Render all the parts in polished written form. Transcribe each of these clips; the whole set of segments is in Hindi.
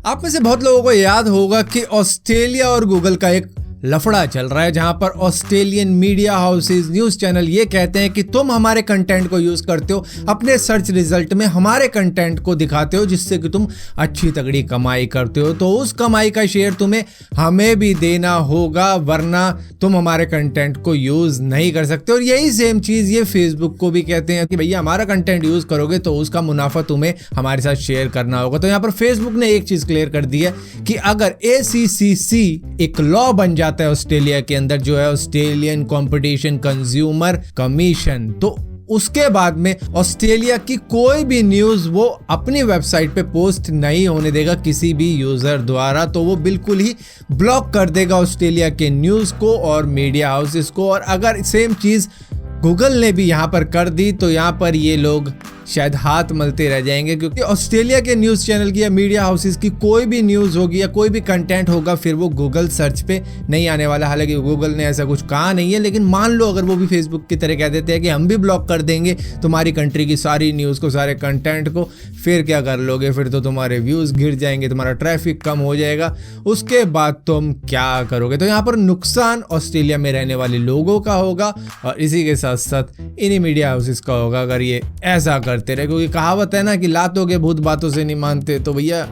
आप में से बहुत लोगों को याद होगा कि ऑस्ट्रेलिया और गूगल का एक लफड़ा चल रहा है, जहां पर Australian media houses, news channel ये कहते हैं कि तुम हमारे कंटेंट को यूज करते हो, अपने सर्च रिजल्ट में हमारे कंटेंट को दिखाते हो, जिससे कि तुम अच्छी तगड़ी कमाई करते हो, तो उस कमाई का शेयर तुम्हें हमें भी देना होगा, वरना तुम हमारे कंटेंट को यूज नहीं कर सकते। और यही सेम चीज ये फेसबुक को भी कहते हैं कि भैया हमारा कंटेंट यूज करोगे तो उसका मुनाफा तुम्हें हमारे साथ शेयर करना होगा। तो यहाँ पर फेसबुक ने एक चीज क्लियर कर दी है कि अगर ACCC एक लॉ बन जाता है ऑस्ट्रेलिया के अंदर, जो है ऑस्ट्रेलियन कॉम्पिटिशन कंज्यूमर कमीशन, तो उसके बाद में ऑस्ट्रेलिया की कोई भी न्यूज वो अपनी वेबसाइट पे पोस्ट नहीं होने देगा किसी भी यूजर द्वारा। तो वो बिल्कुल ही ब्लॉक कर देगा ऑस्ट्रेलिया के न्यूज को और मीडिया हाउसेस को। और अगर सेम चीज गूगल ने भी यहाँ पर कर दी तो यहाँ पर ये लोग शायद हाथ मलते रह जाएंगे, क्योंकि ऑस्ट्रेलिया के न्यूज़ चैनल की या मीडिया हाउसेस की कोई भी न्यूज़ होगी या कोई भी कंटेंट होगा फिर वो गूगल सर्च पे नहीं आने वाला। हालांकि गूगल ने ऐसा कुछ कहा नहीं है, लेकिन मान लो अगर वो भी फेसबुक की तरह कह देते हैं कि हम भी ब्लॉक कर देंगे तुम्हारी कंट्री की सारी न्यूज़ को, सारे कंटेंट को, फिर क्या कर लोगे? फिर तो तुम्हारे व्यूज़ गिर जाएंगे, तुम्हारा ट्रैफिक कम हो जाएगा, उसके बाद तुम क्या करोगे? तो यहाँ पर नुकसान ऑस्ट्रेलिया में रहने वाले लोगों का होगा और इसी के साथ साथ इन्हीं मीडिया हाउसेस का होगा अगर ये ऐसा करते रहे। क्योंकि कहावत है ना कि लातों के भूत बातों से नहीं मानते, तो भैया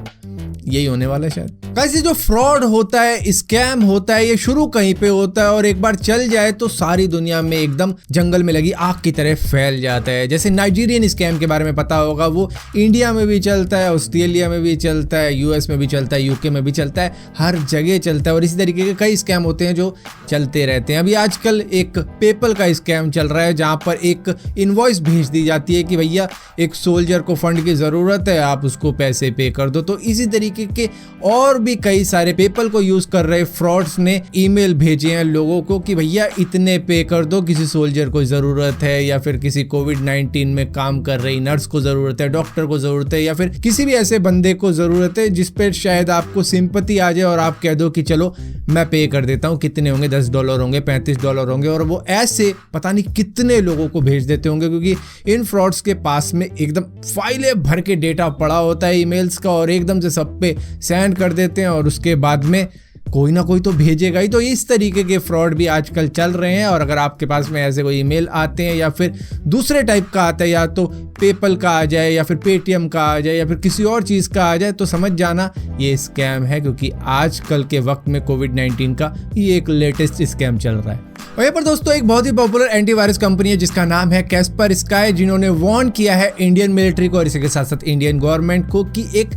यही होने वाला है शायद। कैसे जो फ्रॉड होता है, स्कैम होता है, ये शुरू कहीं पे होता है और एक बार चल जाए तो सारी दुनिया में एकदम जंगल में लगी आग की तरह फैल जाता है। जैसे नाइजीरियन स्कैम के बारे में पता होगा, वो इंडिया में भी चलता है, ऑस्ट्रेलिया में भी चलता है, US में भी चलता है, UK में भी चलता है, हर जगह चलता है। और इसी तरीके के कई स्कैम होते हैं जो चलते रहते हैं। अभी आजकल एक पेपल का स्कैम चल रहा है, जहाँ पर एक इनवॉइस भेज दी जाती है कि भैया एक सोल्जर को फंड की ज़रूरत है, आप उसको पैसे पे कर दो। तो इसी तरीके के और भी कई सारे पेपल को यूज कर रहे फ्रॉड्स ने ईमेल भेजे हैं लोगों को कि भैया इतने पे कर दो, किसी सोल्जर को जरूरत है, या फिर किसी कोविड-19 में काम कर रही नर्स को जरूरत है, डॉक्टर को जरूरत है, या फिर किसी भी ऐसे बंदे को जरूरत है जिस पे शायद आपको सिंपैथी आ जाए और आप कह दो कि चलो मैं पे कर देता हूँ। कितने होंगे? $10 होंगे, $35 होंगे, और वो ऐसे पता नहीं कितने लोगों को भेज देते होंगे, क्योंकि इन फ्रॉड्स के पास में एकदम फाइलें भर के डेटा पड़ा होता है ईमेल्स का, और एकदम से सब पे सेंड कर देते हैं और उसके बाद में कोई ना कोई तो भेजेगा ही। तो इस तरीके के फ्रॉड भी आजकल चल रहे हैं। और अगर आपके पास में ऐसे कोई ईमेल आते हैं या फिर दूसरे टाइप का आता है, या तो पेपल का आ जाए या फिर पेटीएम का आ जाए या फिर किसी और चीज़ का आ जाए, तो समझ जाना ये स्कैम है, क्योंकि आजकल के वक्त में कोविड-19 का ये एक लेटेस्ट स्कैम चल रहा है। और यहाँ पर दोस्तों एक बहुत ही पॉपुलर एंटीवायरस कंपनी है जिसका नाम है कैस्परस्काई, जिन्होंने वार्न किया है इंडियन मिलिट्री को और इसी के साथ साथ इंडियन गवर्नमेंट को कि एक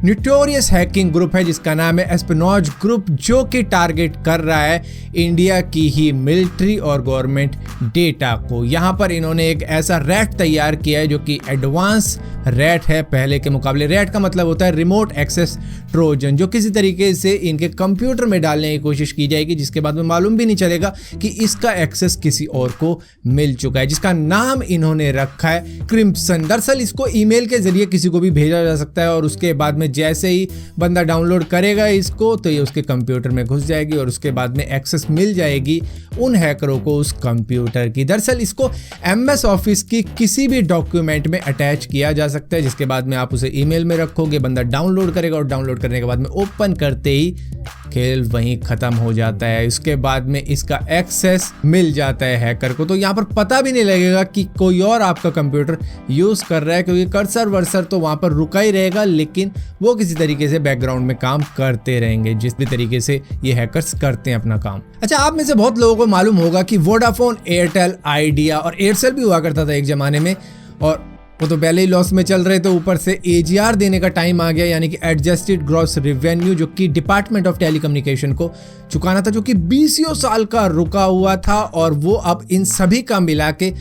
न्यूटोरियस हैकिंग ग्रुप है जिसका नाम है एस्पेनॉज ग्रुप, जो कि टारगेट कर रहा है इंडिया की ही मिलिट्री और गवर्नमेंट डेटा को। यहाँ पर इन्होंने एक ऐसा रैट तैयार किया है जो कि एडवांस रैट है पहले के मुकाबले। रैट का मतलब होता है रिमोट एक्सेस ट्रोजन, जो किसी तरीके से इनके कंप्यूटर में डालने की कोशिश की जाएगी, जिसके बाद में मालूम भी नहीं चलेगा कि इसका एक्सेस किसी और को मिल चुका है, जिसका नाम इन्होंने रखा है क्रिम्सन। दरअसल इसको ईमेल के जरिए किसी को भी भेजा जा सकता है और उसके बाद में जैसे ही बंदा डाउनलोड करेगा इसको तो ये उसके कंप्यूटर में घुस जाएगी और उसके बाद में एक्सेस मिल जाएगी उन हैकरों को उस कंप्यूटर की। दरअसल इसको MS ऑफिस की किसी भी डॉक्यूमेंट में अटैच किया जा सकता है, जिसके बाद में आप उसे ईमेल में रखोगे, बंदा डाउनलोड करेगा और डाउनलोड करने के बाद में ओपन करते ही खेल वहीं खत्म हो जाता है। इसके बाद में इसका एक्सेस मिल जाता है हैकर को, तो यहाँ पर पता भी नहीं लगेगा कि कोई और आपका कंप्यूटर यूज कर रहा है, क्योंकि कर्सर वर्सर तो वहां पर रुका ही रहेगा, लेकिन वो किसी तरीके से बैकग्राउंड में काम करते रहेंगे, जिस भी तरीके से ये हैकर्स करते हैं अपना काम। अच्छा, आप में से बहुत लोगों को मालूम होगा कि वोडाफोन, एयरटेल, आइडिया और एयरसेल भी हुआ करता था एक जमाने में, और वो तो पहले ही लॉस में चल रहे थे, ऊपर से AGR देने का टाइम आ गया, यानी कि एडजस्टेड ग्रॉस रेवेन्यू, जो कि डिपार्टमेंट ऑफ टेलीकम्युनिकेशन को चुकाना था, जो कि 20 साल का रुका हुआ था, और वो अब इन सभी का मिला के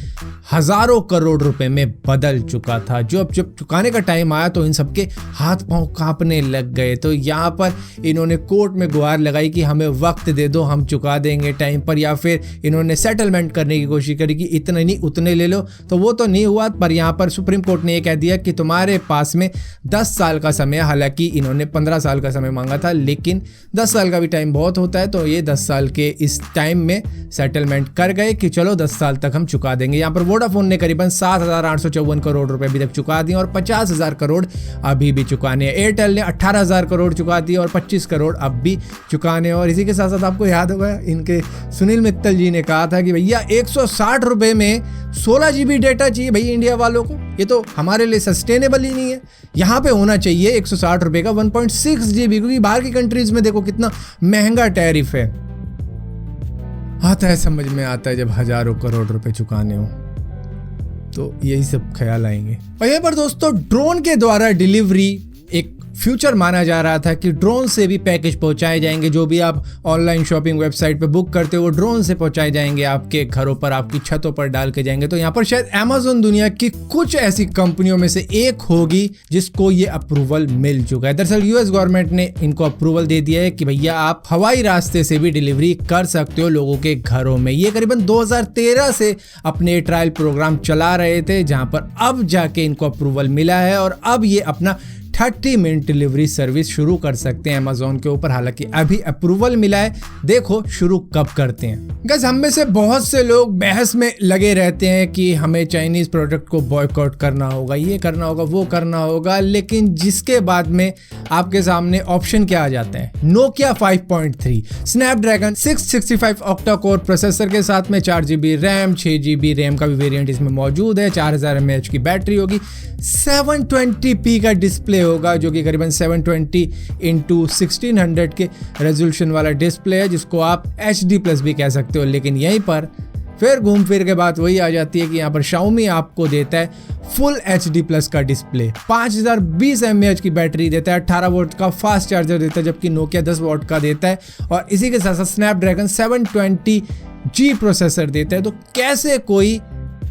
हजारों करोड़ रुपए में बदल चुका था। जो अब जब चुकाने का टाइम आया तो इन सबके हाथ पांव कांपने लग गए। तो यहाँ पर इन्होंने कोर्ट में गुहार लगाई कि हमें वक्त दे दो, हम चुका देंगे टाइम पर, या फिर इन्होंने सेटलमेंट करने की कोशिश करी कि इतने नहीं उतने ले लो, तो वो तो नहीं हुआ। पर यहाँ पर सुप्रीम कोर्ट ने ये कह दिया कि तुम्हारे पास में 10 साल का समय, हालांकि इन्होंने 15 साल का समय मांगा था, लेकिन 10 साल का भी टाइम बहुत होता है, तो ये 10 साल के इस टाइम में सेटलमेंट कर गए कि चलो 10 साल तक हम चुका देंगे। यहाँ पर वोडाफोन ने करीबन 7,854 करोड़ रुपए अभी तक चुका दिए और 50,000 करोड़ अभी भी चुकाने हैं। एयरटेल ने 18,000 करोड़ चुका दिए और 25 करोड़ अब भी चुकाने। और इसी के साथ साथ आपको याद होगा इनके सुनील मित्तल जी ने कहा था कि भैया 160 रुपए में 16 GB डेटा चाहिए भैया इंडिया वालों को, ये तो हमारे लिए सस्टेनेबल ही नहीं है। यहाँ पे होना चाहिए 160 रुपए का 1.6 GB, क्योंकि बाहर की कंट्रीज में देखो कितना महंगा टैरिफ है। आता है, समझ में आता है जब हजारों करोड़ रुपए चुकाने हो तो यही सब ख्याल आएंगे। और यहाँ पर दोस्तों ड्रोन के द्वारा डिलीवरी एक फ्यूचर माना जा रहा था कि ड्रोन से भी पैकेज पहुंचाए जाएंगे। जो भी आप ऑनलाइन शॉपिंग वेबसाइट पे बुक करते हो वो ड्रोन से पहुंचाए जाएंगे, आपके घरों पर, आपकी छतों पर डाल के जाएंगे। तो यहाँ पर शायद अमेज़न दुनिया की कुछ ऐसी कंपनियों में से एक होगी जिसको ये अप्रूवल मिल चुका है। दरअसल यूएस गवर्नमेंट ने इनको अप्रूवल दे दिया है कि भैया आप हवाई रास्ते से भी डिलीवरी कर सकते हो लोगों के घरों में। ये करीबन 2013 से अपने ट्रायल प्रोग्राम चला रहे थे, जहां पर अब जाके इनको अप्रूवल मिला है और अब ये अपना 30 मिनट डिलीवरी सर्विस शुरू कर सकते हैं अमेज़न के ऊपर। हालांकि अभी अप्रूवल मिला है, देखो शुरू कब करते हैं। गाइस, हम में से बहुत से लोग बहस में लगे रहते हैं कि हमें चाइनीज प्रोडक्ट को बॉयकॉट करना होगा, ये करना होगा, वो करना होगा, लेकिन जिसके बाद में आपके सामने ऑप्शन क्या आ जाते हैं? Nokia 5.3, Snapdragon 665 octa core processor के साथ में 4 GB रैम, 6 GB रैम का भी वेरिएंट इसमें मौजूद है, 4000 mAh की बैटरी होगी, 720p का डिस्प्ले होगा जो कि करीबन 720x1600 के रेजोल्यूशन वाला डिस्प्ले है, जिसको आप HD+ भी कह सकते हो। लेकिन यहीं पर फिर घूम फिर के बात वही आ जाती है कि यहाँ पर Xiaomi आपको देता है फुल HD+ का डिस्प्ले, 5020 mAh की बैटरी देता है, 18 वोल्ट का फास्ट चार्जर देता है, जबकि नोकिया 10 वोल्ट का देता है, और इसी के साथ साथ स्नैपड्रैगन 720G प्रोसेसर देता है। तो कैसे कोई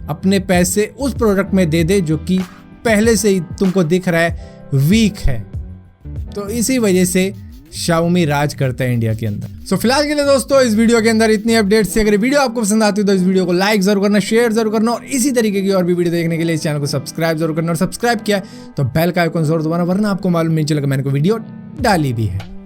अपने पैसे उस प्रोडक्ट में दे दे जो कि पहले से ही तुमको दिख रहा है वीक है? तो इसी वजह से Xiaomi राज करता है इंडिया के अंदर। सो फिलहाल के लिए दोस्तों इस वीडियो के अंदर इतनी अपडेट्स थी। अगर वीडियो आपको पसंद आती है तो इस वीडियो को लाइक जरूर करना, शेयर जरूर करना, और इसी तरीके की और भी वीडियो देखने के लिए इस चैनल को सब्सक्राइब जरूर करना, और सब्सक्राइब किया तो बेल का आइकन जरूर दबाना, वरना आपको मालूम नहीं चलेगा मैंने कोई वीडियो डाली भी है।